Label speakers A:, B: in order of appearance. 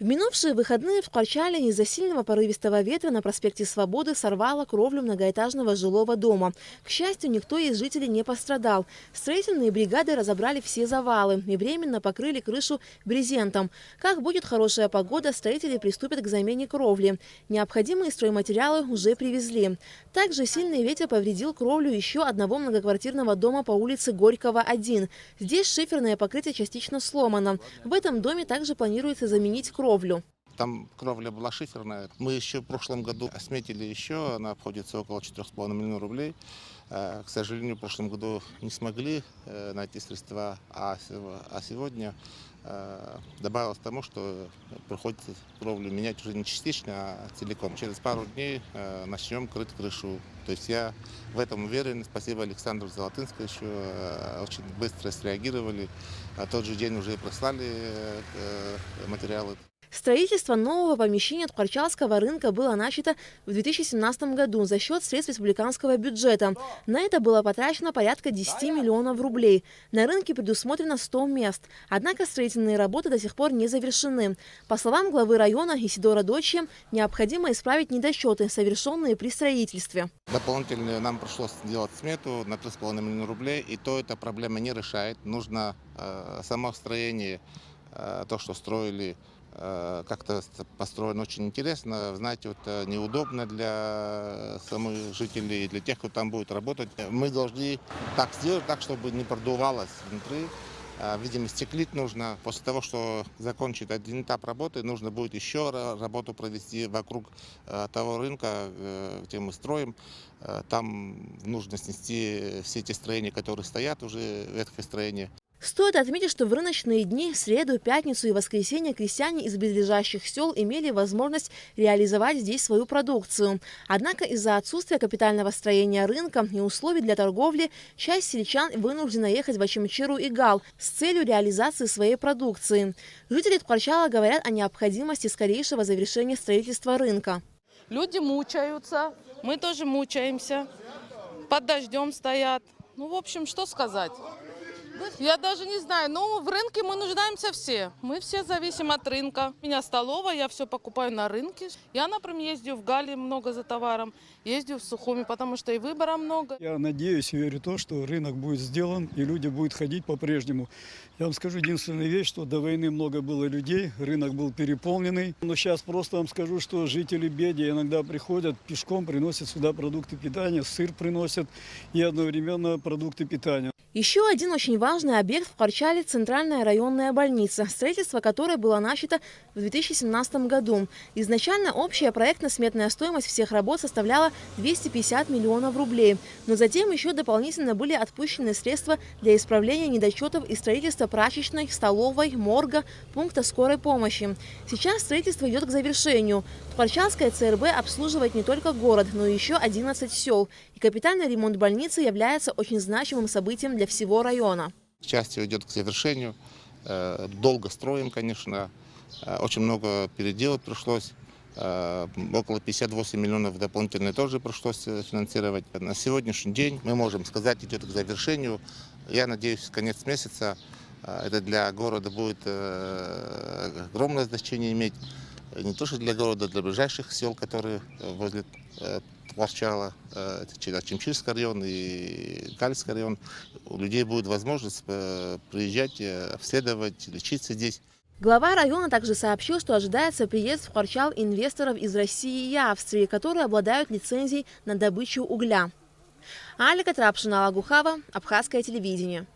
A: В минувшие выходные в Кварчале из-за сильного порывистого ветра на проспекте Свободы сорвало кровлю многоэтажного жилого дома. К счастью, никто из жителей не пострадал. Строительные бригады разобрали все завалы и временно покрыли крышу брезентом. Как будет хорошая погода, строители приступят к замене кровли. Необходимые стройматериалы уже привезли. Также сильный ветер повредил кровлю еще одного многоквартирного дома по улице Горького, 1. Здесь шиферное покрытие частично сломано. В этом доме также планируется заменить кровлю.
B: Там кровля была шиферная. Мы еще в прошлом году сметили еще, она обходится около 4,5 миллиона рублей. К сожалению, в прошлом году не смогли найти средства, а сегодня добавилось к тому, что приходится кровлю менять уже не частично, а целиком. Через пару дней начнем крыть крышу. То есть я в этом уверен. Спасибо Александру Золотынскому, еще очень быстро среагировали. Тот же день уже прислали материалы.
A: Строительство нового помещения Ткварчалского рынка было начато в 2017 году за счет средств республиканского бюджета. На это было потрачено порядка 10 миллионов рублей. На рынке предусмотрено 100 мест. Однако строительные работы до сих пор не завершены. По словам главы района Исидора Дочья, необходимо исправить недочеты, совершенные при строительстве.
B: Дополнительно нам пришлось сделать смету на 3,5 миллиона рублей, и то эта проблема не решает. Нужно само строение, то, что строили, как-то построено очень интересно. Знаете, вот неудобно для самих жителей и для тех, кто там будет работать. Мы должны так сделать, так, чтобы не продувалось внутри. Видимо, стеклить нужно. После того, что закончит один этап работы, нужно будет еще работу провести вокруг того рынка, где мы строим. Там нужно снести все эти строения, которые стоят, уже ветхое строение.
A: Стоит отметить, что в рыночные дни, среду, пятницу и воскресенье крестьяне из близлежащих сел имели возможность реализовать здесь свою продукцию. Однако из-за отсутствия капитального строения рынка и условий для торговли, часть сельчан вынуждена ехать в Ачимчиру и Гал с целью реализации своей продукции. Жители Ткварчала говорят о необходимости скорейшего завершения строительства рынка.
C: Люди мучаются, мы тоже мучаемся, под дождем стоят. Ну, в общем, что сказать? Я даже не знаю, но в рынке мы нуждаемся все. Мы все зависим от рынка. У меня столовая, я все покупаю на рынке. Я, например, ездю в Гале много за товаром, ездю в Сухуми, потому что и выбора много.
D: Я надеюсь и верю в то, что рынок будет сделан и люди будут ходить по-прежнему. Я вам скажу единственную вещь, что до войны много было людей, рынок был переполненный. Но сейчас просто вам скажу, что жители Беди иногда приходят пешком, приносят сюда продукты питания, сыр приносят и одновременно продукты питания.
A: Еще один очень важный объект в Кварчале – центральная районная больница, строительство которой было начато в 2017 году. Изначально общая проектно-сметная стоимость всех работ составляла 250 миллионов рублей. Но затем еще дополнительно были отпущены средства для исправления недочетов и строительства прачечной, столовой, морга, пункта скорой помощи. Сейчас строительство идет к завершению. Ткварчалская ЦРБ обслуживает не только город, но и еще 11 сел. И капитальный ремонт больницы является очень значимым событием для всего района.
B: Часть идет к завершению. Долго строим, конечно. Очень много переделать пришлось. Около 58 миллионов дополнительно тоже пришлось финансировать. На сегодняшний день мы можем сказать, идет к завершению. Я надеюсь, конец месяца это для города будет огромное значение иметь. Не только для города, для ближайших сел, которые возле Ткварчала, Ачимчирский район и Гальский район. У людей будет возможность приезжать, обследовать, лечиться здесь.
A: Глава района также сообщил, что ожидается приезд в Кварчал инвесторов из России и Австрии, которые обладают лицензией на добычу угля. Алика Трапшина, Алагухава, Абхазское телевидение.